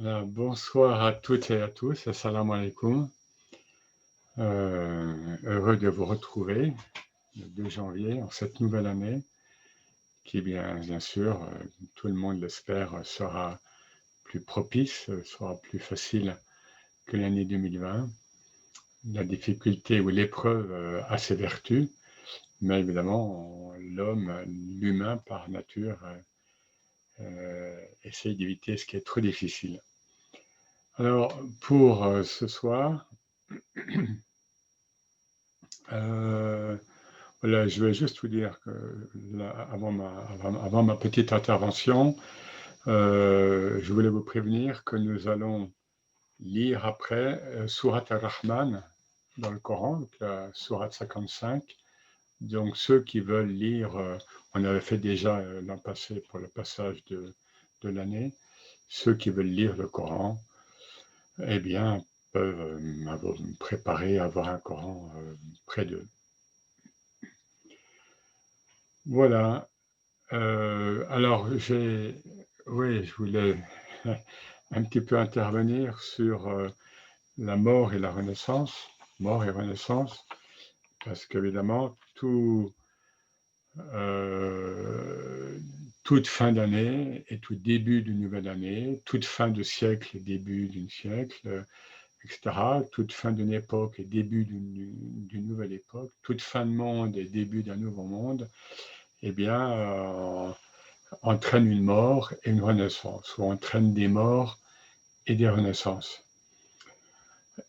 Bonsoir à toutes et à tous, assalamu alaikum. Heureux de vous retrouver le 2 janvier en cette nouvelle année qui, bien sûr, tout le monde l'espère, sera plus propice, sera plus facile que l'année 2020. La difficulté ou l'épreuve a ses vertus, mais évidemment, l'humain par nature, essaye d'éviter ce qui est trop difficile. Alors, pour ce soir, voilà, je vais juste vous dire que là, avant ma petite intervention, je voulais vous prévenir que nous allons lire après Surat al-Rahman dans le Coran, donc la Surat 55. Donc ceux qui veulent lire, on avait fait déjà l'an passé pour le passage de l'année, ceux qui veulent lire le Coran, eh bien, peuvent préparer à avoir un Coran près d'eux. Voilà. Alors, oui, je voulais un petit peu intervenir sur la mort et la renaissance, mort et renaissance, parce qu'évidemment, toute fin d'année et tout début d'une nouvelle année, toute fin de siècle et début d'un siècle, etc., toute fin d'une époque et début d'une nouvelle époque, toute fin de monde et début d'un nouveau monde, eh bien, entraîne une mort et une renaissance, ou entraîne des morts et des renaissances.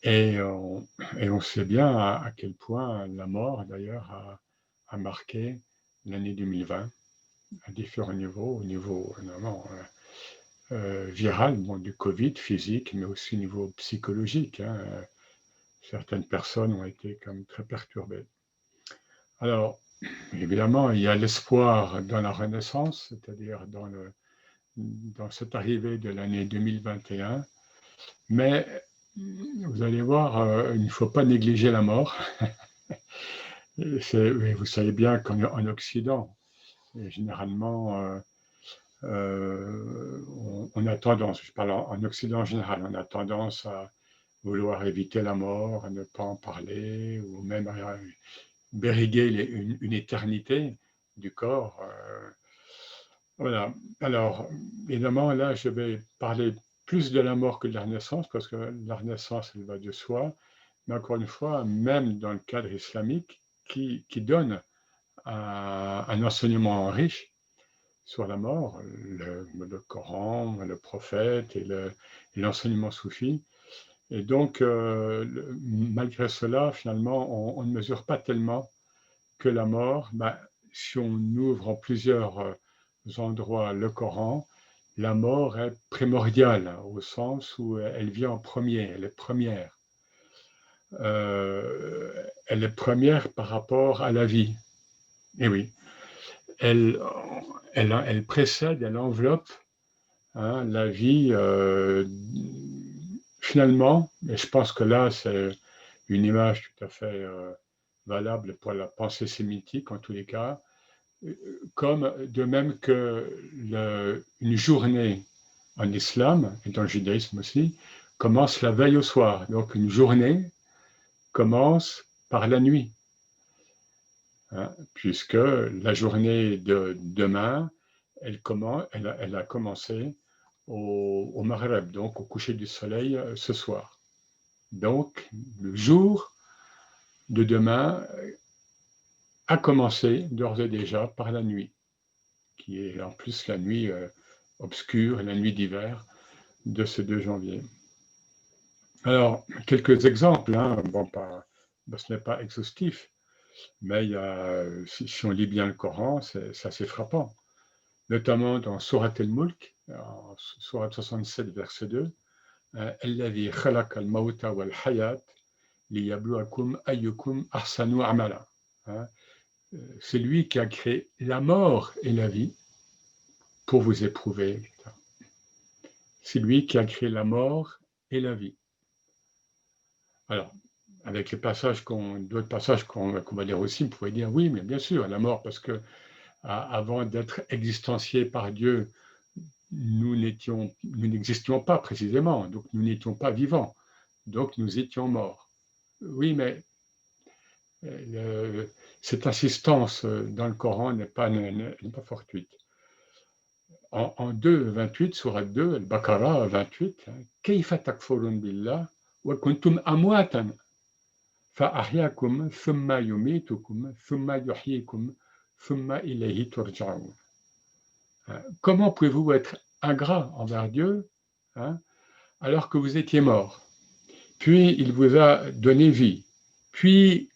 Et on sait bien à quel point la mort, d'ailleurs, a marqué l'année 2020 à différents niveaux, au niveau évidemment viral, bon, du Covid, physique, mais aussi au niveau psychologique. Certaines personnes ont été comme très perturbées. Alors, évidemment, il y a l'espoir dans la renaissance, c'est-à-dire dans cette arrivée de l'année 2021, mais vous allez voir, il ne faut pas négliger la mort. Vous savez bien qu'en Occident, généralement, on a tendance, je parle en Occident en général, on a tendance à vouloir éviter la mort, à ne pas en parler, ou même à briguer une éternité du corps. Voilà. Alors, évidemment, là, je vais parler plus de la mort que de la renaissance, parce que la renaissance, elle va de soi. Mais encore une fois, même dans le cadre islamique, qui donne un enseignement riche sur la mort, le Coran, le prophète et l'enseignement soufi. Et donc, malgré cela, finalement, on ne mesure pas tellement que la mort, si on ouvre en plusieurs endroits le Coran, la mort est primordiale, au sens où elle vient en premier, elle est première. Elle est première par rapport à la vie. Et oui, elle précède, elle enveloppe la vie. Finalement, et je pense que là, c'est une image tout à fait valable pour la pensée sémitique en tous les cas, comme de même que une journée en islam et dans le judaïsme aussi commence la veille au soir. Donc une journée commence par la nuit, puisque la journée de demain, elle a commencé au Maghreb, donc au coucher du soleil ce soir. Donc le jour de demain a commencé d'ores et déjà par la nuit, qui est en plus la nuit obscure, la nuit d'hiver de ce 2 janvier. Alors, quelques exemples, ce n'est pas exhaustif, mais si on lit bien le Coran, c'est assez frappant. Notamment dans Surat al-Mulk, Surat 67, verset 2, Alladhi khalaqa al-mawta wal-hayat liyabluwakum ayyukum ahsanu amala. C'est lui qui a créé la mort et la vie pour vous éprouver. C'est lui qui a créé la mort et la vie. Alors, avec d'autres passages qu'on va lire aussi, on pourrait dire oui, mais bien sûr, la mort, parce que avant d'être existencié par Dieu nous n'existions pas précisément, donc nous n'étions pas vivants, donc nous étions morts. Oui, mais cette insistance dans le Coran n'est pas fortuite. En 2, 28, sourate 2, Al-Baqarah 28, Kayfa takfurun billah wa kuntum amwatan فأحياكم ثم يميتكم ثم يحييكم ثم إليه ترجعون. Comment pouvez-vous être ingrat envers Dieu, hein, alors que vous étiez mort? Puis il vous a donné vie, puis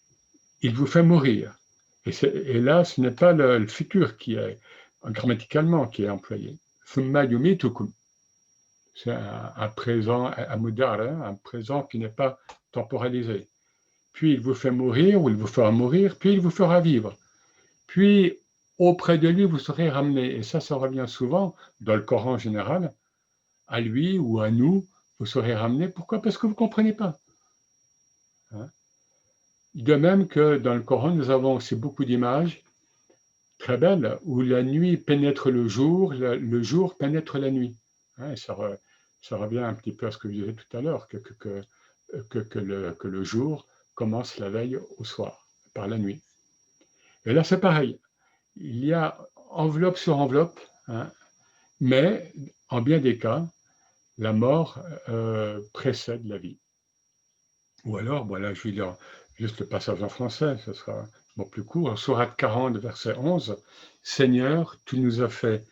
il vous fait mourir. Et là, ce n'est pas le futur qui est, grammaticalement, qui est employé. ثم يميتكم. C'est un présent, un mudar, un présent qui n'est pas temporalisé. Puis il vous fait mourir, ou il vous fera mourir, puis il vous fera vivre. Puis, auprès de lui, vous serez ramené. Et ça revient souvent, dans le Coran en général, à lui ou à nous, vous serez ramenés. Pourquoi? Parce que vous ne comprenez pas. Hein? De même que dans le Coran, nous avons aussi beaucoup d'images très belles, où la nuit pénètre le jour pénètre la nuit. Hein? Et ça revient un petit peu à ce que je disais tout à l'heure, que le jour commence la veille au soir, par la nuit. Et là, c'est pareil. Il y a enveloppe sur enveloppe, hein, mais en bien des cas, la mort précède la vie. Ou alors, voilà, je vais lire juste le passage en français, ce sera plus court. Sourate 40, verset 11. Seigneur, tu nous as fait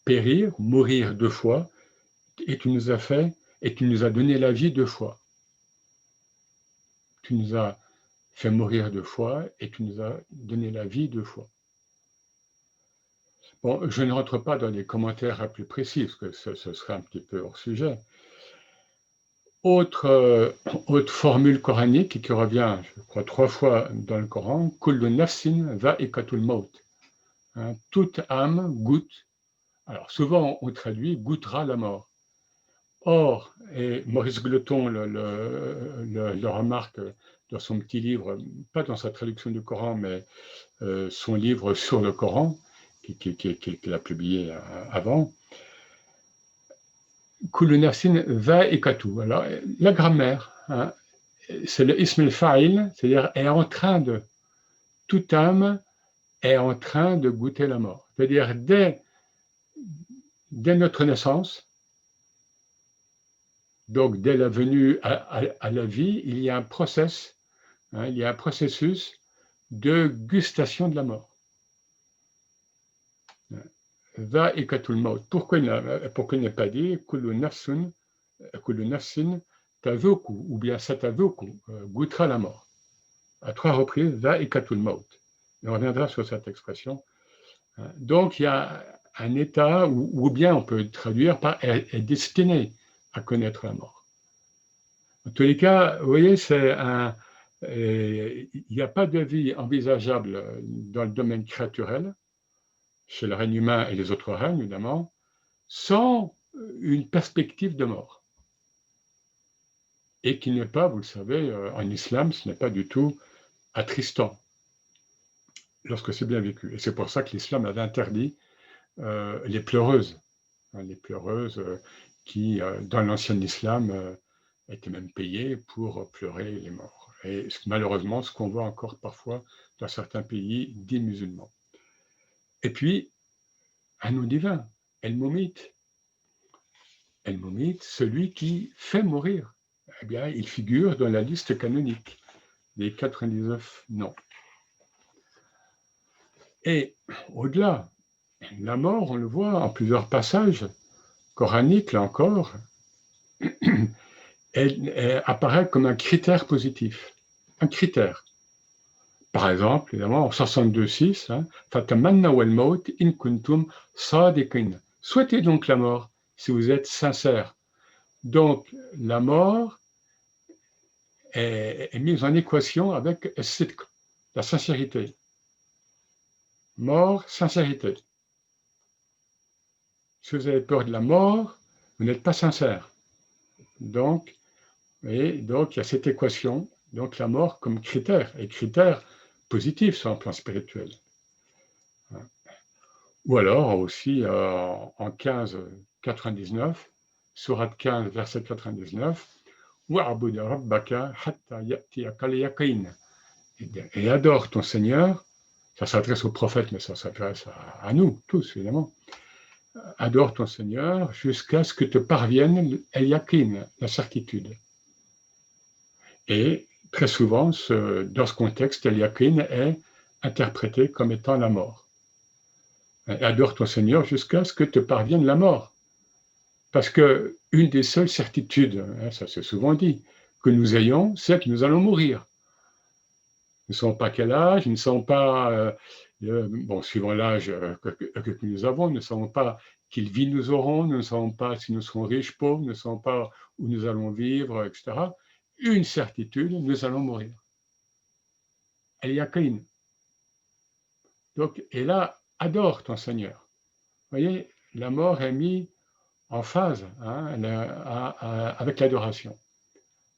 périr, mourir 2 fois, et tu nous as donné la vie 2 fois. Tu nous as fait mourir 2 fois et tu nous as donné la vie 2 fois. Bon, je ne rentre pas dans les commentaires plus précis, parce que ce serait un petit peu hors sujet. Autre formule coranique qui revient, je crois, 3 fois dans le Coran, « Kullu nafsin dha'iqatul maut ». Toute âme goûte. Alors souvent on traduit « goûtera la mort ». Or, et Maurice Gloton le remarque dans son petit livre, pas dans sa traduction du Coran, mais son livre sur le Coran, qu'il a publié avant, Kullu nafsin dha'iqatu. Alors, la grammaire, hein, c'est le ism al-fa'il, c'est-à-dire est en train de, toute âme est en train de goûter la mort. C'est-à-dire dès notre naissance, donc dès la venue à la vie, il y a un process, hein, il y a un processus de gustation de la mort. Dha'iqatul maut. Pourquoi il n'est pas dit kullu nafsin tadhuku ou bien satadhuku, goûtera la mort. À 3 reprises, dha'iqatul maut. On reviendra sur cette expression. Donc il y a un état ou bien on peut traduire par est destiné à connaître la mort. En tous les cas, vous voyez, il n'y a pas de vie envisageable dans le domaine créaturel, chez le règne humain et les autres règnes, évidemment, sans une perspective de mort. Et qui n'est pas, vous le savez, en islam, ce n'est pas du tout attristant, lorsque c'est bien vécu. Et c'est pour ça que l'islam avait interdit les pleureuses. Les pleureuses qui, dans l'ancien islam, étaient même payées pour pleurer les morts. Et malheureusement, ce qu'on voit encore parfois dans certains pays dits musulmans. Et puis, un nom divin, El-Moumit. El-Moumit, celui qui fait mourir. Eh bien, il figure dans la liste canonique des 99 noms. Et au-delà, la mort, on le voit en plusieurs passages coraniques, là encore, elle apparaît comme un critère positif. Un critère. Par exemple, évidemment, en 62.6, Fatamannaw al-maut in kuntum sadiqin. Souhaitez donc la mort si vous êtes sincère. Donc, la mort est mise en équation avec sidq, la sincérité. Mort, sincérité. Si vous avez peur de la mort, vous n'êtes pas sincère. Donc, il y a cette équation, donc la mort comme critère, et critère positif sur un plan spirituel. Ou alors aussi en 15,99, sourate 15, verset 99, وَاعْبُدْ رَبَّكَ حَتَّى يَأْتِيَكَ الْيَقِينُ. Et adore ton Seigneur, ça s'adresse aux prophètes, mais ça s'adresse à nous tous, évidemment. Adore ton Seigneur jusqu'à ce que te parvienne el-yaqin, la certitude. Et très souvent, dans ce contexte, el-yaqin est interprété comme étant la mort. Adore ton Seigneur jusqu'à ce que te parvienne la mort. Parce qu'une des seules certitudes, ça c'est souvent dit, que nous ayons, c'est que nous allons mourir. Nous ne savons pas quel âge, nous ne savons pas, suivant l'âge que nous avons, nous ne savons pas quelle vie nous aurons, nous ne savons pas si nous serons riches, pauvres, nous ne savons pas où nous allons vivre, etc. Une certitude, nous allons mourir. El yaqin. Donc, et là, adore ton Seigneur. Vous voyez, la mort est mise en phase avec l'adoration.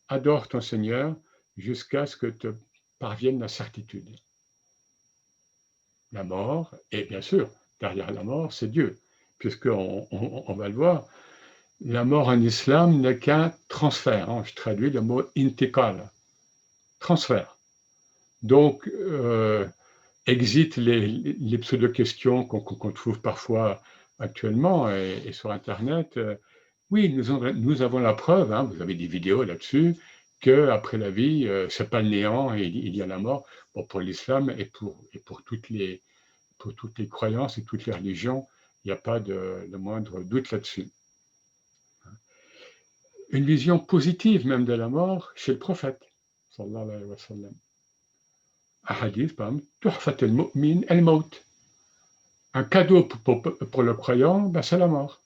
Adore ton Seigneur jusqu'à ce que te parvienne la certitude. La mort, et bien sûr, derrière la mort, c'est Dieu, puisqu'on va le voir, la mort en islam n'est qu'un transfert. Je traduis le mot intikal, transfert. Donc, exit les pseudo-questions qu'on trouve parfois actuellement et sur Internet. Oui, nous avons la preuve, vous avez des vidéos là-dessus, qu'après la vie, ce n'est pas le néant et il y a la mort. Bon, pour l'islam et pour toutes les croyances et toutes les religions, il n'y a pas de moindre doute là-dessus. Une vision positive même de la mort chez le prophète, sallallahu alayhi wa sallam. Un hadith, par exemple, tuhfat al-mu'min al-maut. Un cadeau pour le croyant, c'est la mort.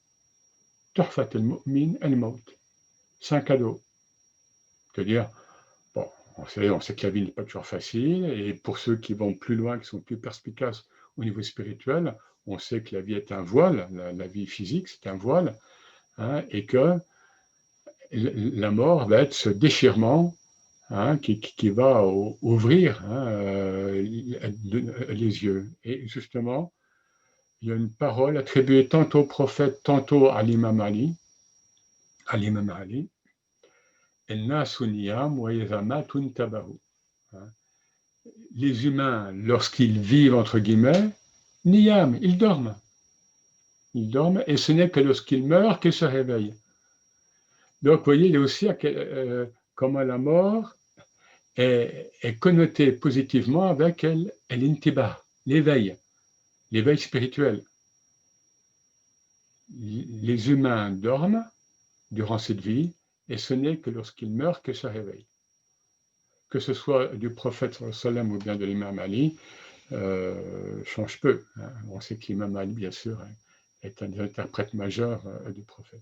Tuhfat al-mu'min al-maut. C'est un cadeau. C'est-à-dire, bon, on sait que la vie n'est pas toujours facile, et pour ceux qui vont plus loin, qui sont plus perspicaces au niveau spirituel, on sait que la vie est un voile, la vie physique, c'est un voile, et que la mort va être ce déchirement qui va ouvrir les yeux. Et justement, il y a une parole attribuée tantôt au prophète, tantôt à l'imam Ali. Les humains, lorsqu'ils vivent, entre guillemets, niyam, ils dorment. Ils dorment, et ce n'est que lorsqu'ils meurent qu'ils se réveillent. Donc, vous voyez, il y a aussi comment la mort est connotée positivement avec l'intibah, l'éveil spirituel. Les humains dorment durant cette vie, et ce n'est que lorsqu'ils meurent qu'ils se réveillent. Que ce soit du prophète sallam ou bien de l'imam Ali, change peu. On sait que l'imam Ali, bien sûr, est un des interprètes majeurs du prophète.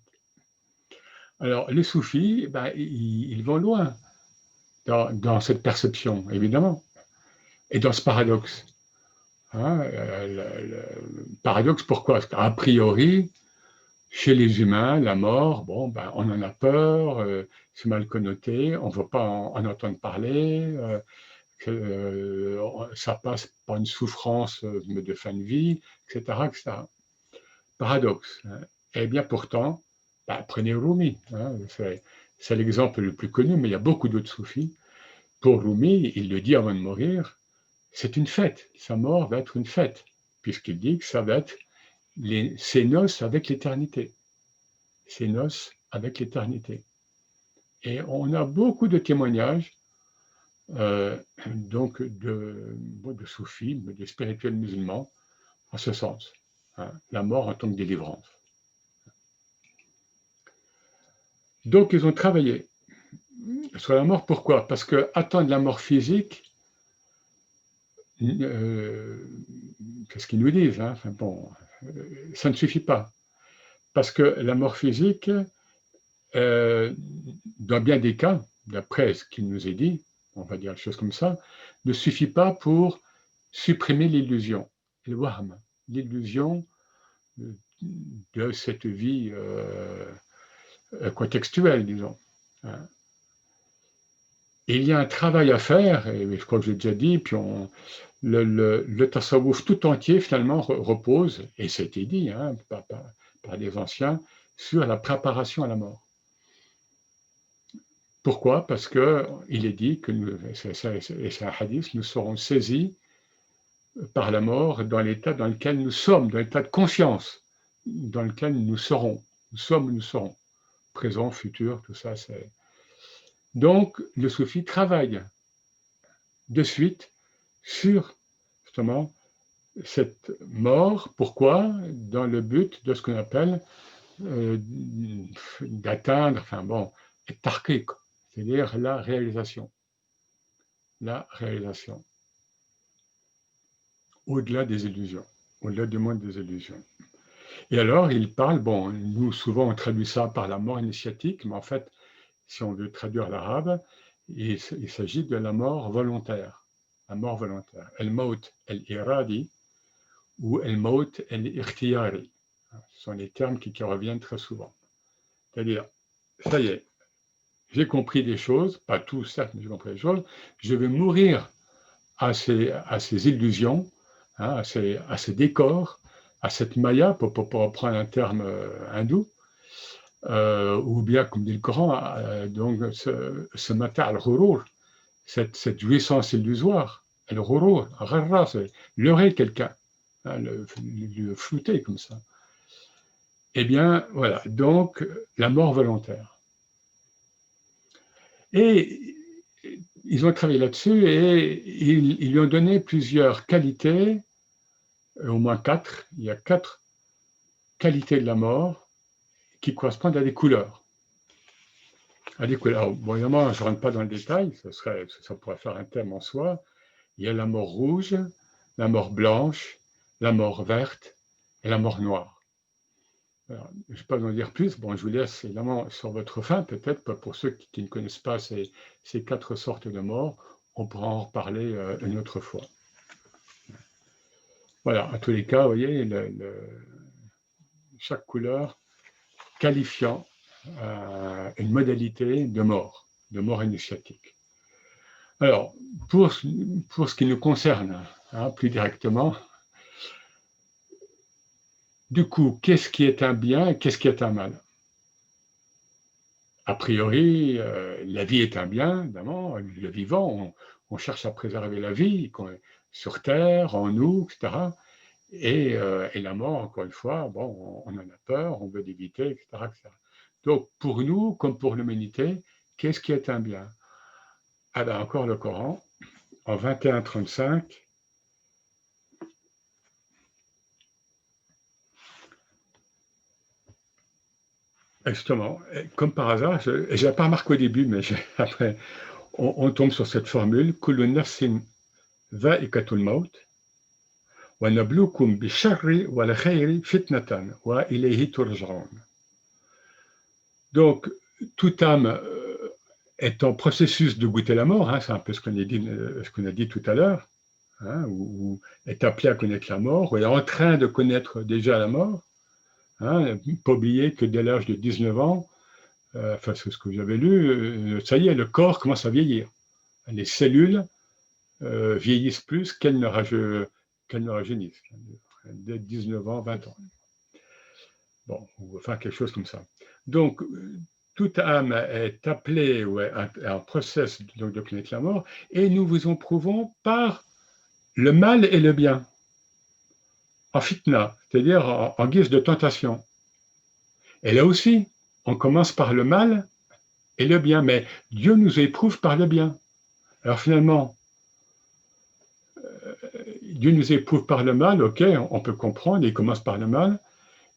Alors, les soufis, ils vont loin dans cette perception, évidemment, et dans ce paradoxe. Le paradoxe, pourquoi? Parce qu'a priori, chez les humains, la mort, on en a peur, c'est mal connoté, on ne veut pas en entendre parler, ça passe par une souffrance de fin de vie, etc. etc. Paradoxe. Eh bien pourtant, prenez Rumi, c'est l'exemple le plus connu, mais il y a beaucoup d'autres soufis. Pour Rumi, il le dit avant de mourir, c'est une fête, sa mort va être une fête, puisqu'il dit que ça va être ses noces avec l'éternité. Ses noces avec l'éternité. Et on a beaucoup de témoignages donc de soufis, de spirituels musulmans, en ce sens. La mort en tant que délivrance. Donc ils ont travaillé sur la mort. Pourquoi? Parce que attendre la mort physique, c'est ce qu'ils nous disent, ça ne suffit pas. Parce que la mort physique, dans bien des cas, d'après ce qu'il nous est dit, on va dire des choses comme ça, ne suffit pas pour supprimer l'illusion, le wahm, l'illusion de cette vie contextuelle, disons. Et il y a un travail à faire, et je crois que j'ai déjà dit, puis le tasawwuf tout entier, finalement, repose, et ça a été dit par les anciens, sur la préparation à la mort. Pourquoi? Parce qu'il est dit que, et c'est un hadith, nous serons saisis par la mort dans l'état dans lequel nous sommes, dans l'état de conscience dans lequel nous serons. Nous sommes, nous serons. Présent, futur, tout ça, c'est... Donc, le soufi travaille de suite sur, justement, cette mort. Pourquoi? Dans le but de ce qu'on appelle d'atteindre, tarqiq, c'est-à-dire la réalisation. La réalisation. Au-delà des illusions, au-delà du monde des illusions. Et alors, il parle, nous souvent on traduit ça par la mort initiatique, mais en fait, si on veut traduire l'arabe, il s'agit de la mort volontaire. La mort volontaire. El-maut el-iradi ou el-maut el-ikhtiyari. Ce sont les termes qui reviennent très souvent. C'est-à-dire, ça y est, j'ai compris des choses, pas tout, certes, mais j'ai compris des choses, je vais mourir à ces illusions, à ces décors, à cette maya, pour reprendre un terme hindou, ou bien, comme dit le Coran, donc ce mata al-ghurur, cette jouissance illusoire, al-ghurur, gharra, c'est leurrer quelqu'un, le flouter comme ça. Eh bien, voilà, donc la mort volontaire. Et ils ont travaillé là-dessus et ils lui ont donné plusieurs qualités, au moins 4. Il y a 4 qualités de la mort qui correspondent à des couleurs. Bon, évidemment, je ne rentre pas dans le détail, ça pourrait faire un thème en soi. Il y a la mort rouge, la mort blanche, la mort verte et la mort noire. Alors, je ne vais pas en dire plus. Bon, je vous laisse évidemment sur votre faim, peut-être, pour ceux qui ne connaissent pas ces 4 sortes de morts. On pourra en reparler une autre fois. Voilà, en tous les cas, vous voyez, chaque couleur qualifiant une modalité de mort initiatique. Alors, pour ce qui nous concerne, plus directement, du coup, qu'est-ce qui est un bien et qu'est-ce qui est un mal? A priori, la vie est un bien, évidemment, le vivant, on cherche à préserver la vie sur Terre, en nous, etc. Et la mort, encore une fois, on en a peur, on veut l'éviter, etc., etc. Donc, pour nous, comme pour l'humanité, qu'est-ce qui est un bien? Encore le Coran, en 21-35, justement, comme par hasard, je n'avais pas remarqué au début, mais après, on tombe sur cette formule, « Kullu nafsin dha'iqatul maut » وَنَبْلُوكُمْ بِالشَّرِّ وَالْخَيْرِ فِتْنَةً وَإِلَيْهِ تُرْجَعُونَ. Donc, toute âme est en processus de goûter la mort, c'est un peu ce qu'on a dit tout à l'heure, ou est appelé à connaître la mort, ou est en train de connaître déjà la mort. Pas oublier que dès l'âge de 19 ans, c'est ce que j'avais lu, ça y est, le corps commence à vieillir. Les cellules vieillissent plus qu'elles ne rajeunissent, dès 19 ans, 20 ans. Bon, enfin quelque chose comme ça. Donc, toute âme est appelée ou est en process de connaître la mort, et nous vous en prouvons par le mal et le bien, en fitna, c'est-à-dire en guise de tentation. Et là aussi, on commence par le mal et le bien, mais Dieu nous éprouve par le bien. Alors finalement, Dieu nous éprouve par le mal, ok, on peut comprendre, il commence par le mal,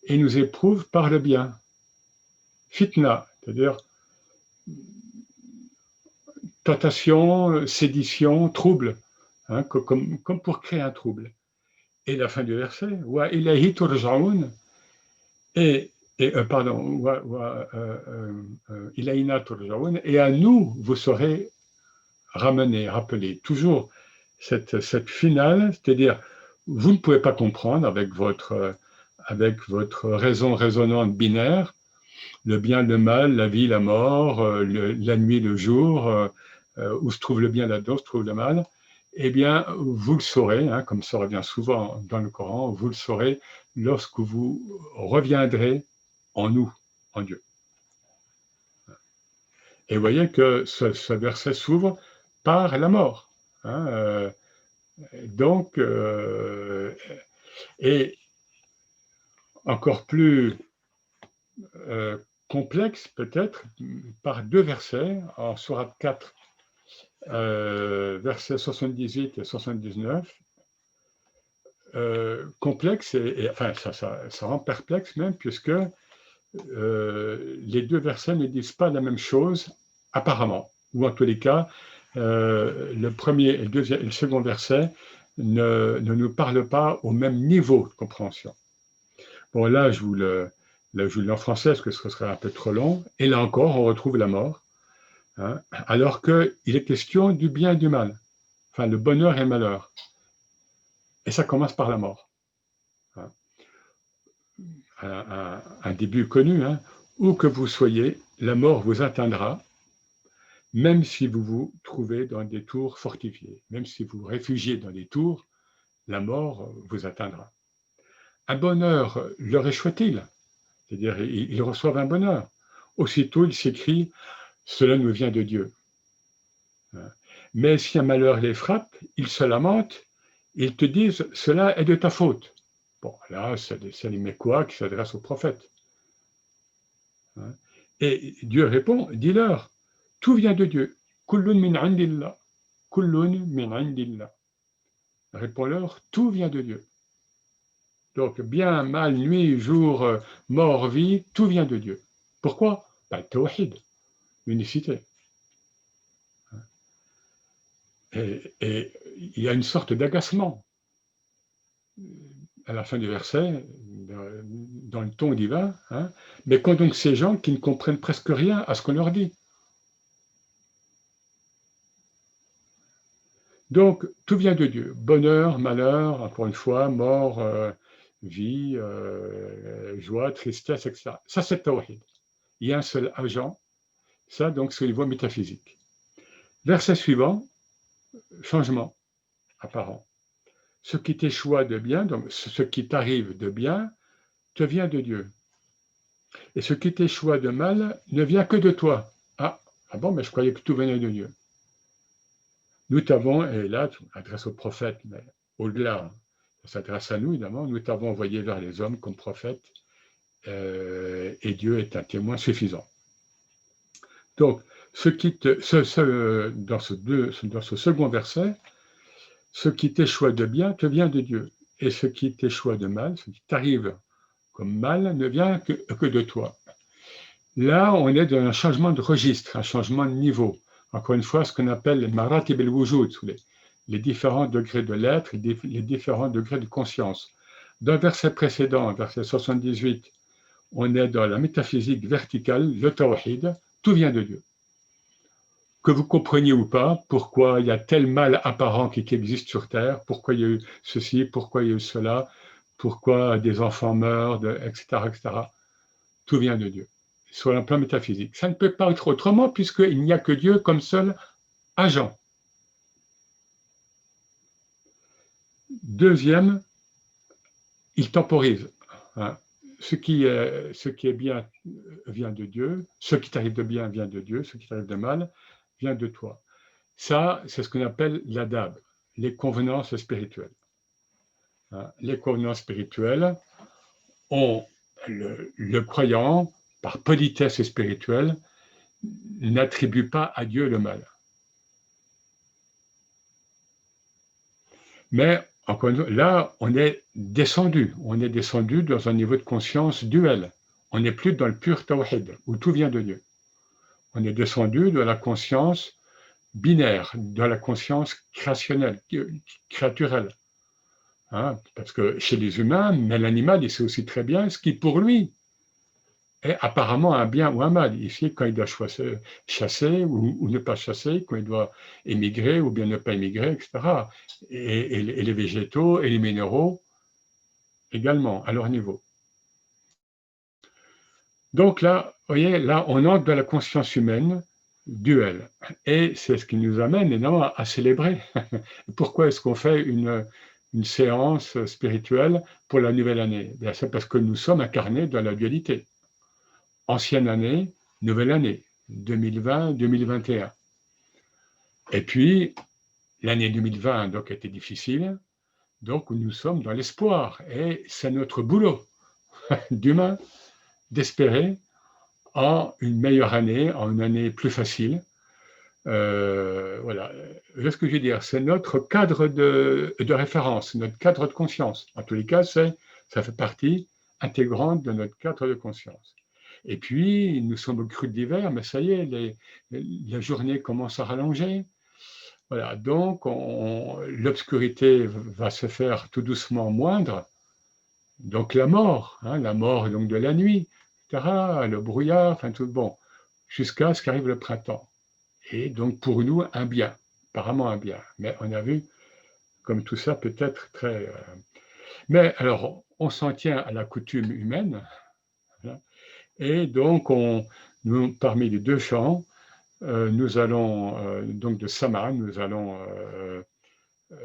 et nous éprouve par le bien. Fitna, c'est-à-dire tentation, sédition, trouble, comme pour créer un trouble. Et la fin du verset, wa ilahi turja'un, et ilayna turja'un, et à nous vous serez ramenés, rappelés. Toujours cette finale, c'est-à-dire vous ne pouvez pas comprendre avec votre raison raisonnante binaire, le bien, le mal, la vie, la mort, la nuit, le jour, où se trouve le bien là-dedans, se trouve le mal. eh bien, vous le saurez, hein, comme ça revient souvent dans le Coran, vous le saurez lorsque vous reviendrez en nous, en Dieu. Et vous voyez que ce verset s'ouvre par la mort. Hein, donc, et encore plus complexe peut-être, par deux versets, en Sourate 4, versets 78 et 79, complexe, et enfin ça rend perplexe même, puisque les deux versets ne disent pas la même chose, apparemment, ou en tous les cas, le premier et le second verset ne nous parlent pas au même niveau de compréhension. Bon, là, je vous le lis en français, parce que ce serait un peu trop long. Et là encore, on retrouve la mort, hein, alors qu'il est question du bien et du mal, enfin, le bonheur et le malheur. Et ça commence par la mort. Hein. Un début connu, hein. Où que vous soyez, la mort vous atteindra, même si vous vous trouvez dans des tours fortifiées, même si vous vous réfugiez dans des tours, la mort vous atteindra. Un bonheur leur échoit-il? C'est-à-dire, ils reçoivent un bonheur. Aussitôt, il s'écrit, cela nous vient de Dieu. Mais si un malheur les frappe, ils se lamentent, ils te disent, cela est de ta faute. Bon, là, c'est les Mécois qui s'adressent au prophète. Et Dieu répond, dis-leur, tout vient de Dieu. Kullun min indillah. Kullun min indillah. Réponds-leur, tout vient de Dieu. Donc, bien, mal, nuit, jour, mort, vie, tout vient de Dieu. Pourquoi? Tawhid, l'unicité. Et il y a une sorte d'agacement à la fin du verset, dans le ton divin, hein, mais quand donc ces gens qui ne comprennent presque rien à ce qu'on leur dit. Donc, tout vient de Dieu. Bonheur, malheur, encore une fois, mort, vie, joie, tristesse, etc. Ça, c'est Tawhid. Il y a un seul agent. Ça, donc, c'est au niveau métaphysique. Verset suivant, changement apparent. Ce qui t'échoit de bien, donc ce qui t'arrive de bien, te vient de Dieu. Et ce qui t'échoit de mal ne vient que de toi. Ah bon, mais je croyais que tout venait de Dieu. Nous t'avons, et là, tu t'adresses au prophète, mais au-delà, ça s'adresse à nous, évidemment, nous t'avons envoyé vers les hommes comme prophètes, et Dieu est un témoin suffisant. Donc, dans ce second verset, ce qui t'échoit de bien te vient de Dieu. Et ce qui t'échoit de mal, ce qui t'arrive comme mal, ne vient que de toi. Là, on est dans un changement de registre, un changement de niveau. Encore une fois, ce qu'on appelle les maratib el-wujud, les différents degrés de l'être, les différents degrés de conscience. Dans le verset précédent, verset 78, on est dans la métaphysique verticale, le tawhid, tout vient de Dieu. Que vous compreniez ou pas pourquoi il y a tel mal apparent qui existe sur Terre, pourquoi il y a eu ceci, pourquoi il y a eu cela, pourquoi des enfants meurent, etc., etc. Tout vient de Dieu, sur un plan métaphysique. Ça ne peut pas être autrement puisqu'il n'y a que Dieu comme seul agent. Deuxième, il temporise. Hein. Ce qui est bien vient de Dieu, ce qui t'arrive de bien vient de Dieu, ce qui t'arrive de mal vient de toi. Ça, c'est ce qu'on appelle l'adab, les convenances spirituelles. Hein. Les convenances spirituelles ont le croyant, par politesse spirituelle, n'attribue pas à Dieu le mal. Mais, encore une fois, là, on est descendu dans un niveau de conscience duel. On n'est plus dans le pur tawhid, où tout vient de Dieu. On est descendu dans la conscience binaire, dans la conscience créationnelle, créaturelle. Hein, parce que chez les humains, mais l'animal, il sait aussi très bien ce qui, pour lui, est apparemment un bien ou un mal. Ici, quand il doit chasser ou ne pas chasser, quand il doit émigrer ou bien ne pas émigrer, etc. Et les végétaux et les minéraux également, à leur niveau. Donc là, vous voyez, là, on entre dans la conscience humaine, duel. Et c'est ce qui nous amène évidemment à célébrer. Pourquoi est-ce qu'on fait une séance spirituelle pour la nouvelle année? Bien, c'est parce que nous sommes incarnés dans la dualité. Ancienne année, nouvelle année, 2020-2021. Et puis, l'année 2020 donc, était difficile, donc nous sommes dans l'espoir. Et c'est notre boulot d'humain d'espérer en une meilleure année, en une année plus facile. Voilà. Ce que je veux dire, c'est notre cadre de référence, notre cadre de conscience. En tous les cas, ça fait partie intégrante de notre cadre de conscience. Et puis, nous sommes au creux de l'hiver, mais ça y est, la journée commence à rallonger. Voilà, donc l'obscurité va se faire tout doucement moindre. Donc la mort donc de la nuit, etc., le brouillard, enfin tout bon, jusqu'à ce qu'arrive le printemps. Et donc pour nous, un bien, apparemment un bien. Mais on a vu comme tout ça peut être très... Mais alors, on s'en tient à la coutume humaine, voilà. Et donc parmi les deux chants, nous allons, donc de Sama, nous allons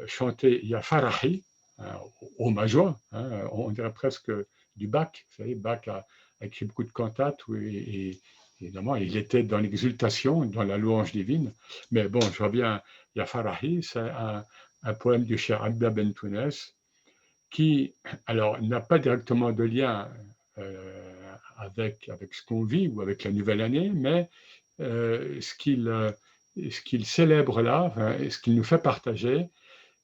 chanter Ya Farahi, hein, au ma joie, hein, on dirait presque du Bach, vous savez, Bach a écrit beaucoup de cantates, et évidemment, il était dans l'exultation, dans la louange divine. Mais bon, je reviens, Ya Farahi, c'est un poème du cher Abda Bentounes, qui, alors, n'a pas directement de lien avec ce qu'on vit ou avec la nouvelle année, mais ce qu'il célèbre là, enfin, ce qu'il nous fait partager,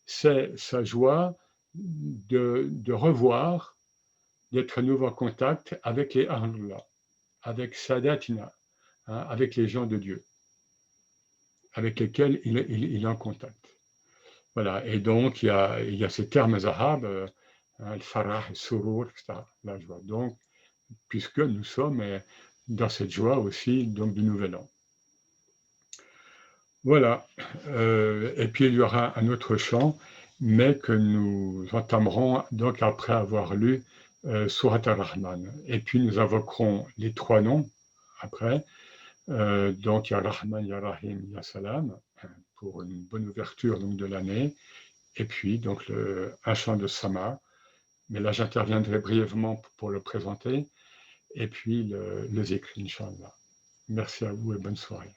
c'est sa joie de revoir, d'être à nouveau en contact avec les Ahlullah, avec Sadatina, hein, avec les gens de Dieu, avec lesquels il est en contact. Voilà, et donc il y a ces termes arabes, al-farah, al-surur, etc., la joie. Donc, puisque nous sommes dans cette joie aussi, donc du Nouvel An. Voilà, et puis il y aura un autre chant, mais que nous entamerons donc après avoir lu Surat al-Rahman. Et puis nous invoquerons les trois noms après, donc Ya Rahman, Ya Rahim, Ya Salam, pour une bonne ouverture donc, de l'année, et puis donc un chant de Sama, mais là j'interviendrai brièvement pour le présenter, et puis le zikr, Inch'Allah. Merci à vous et bonne soirée.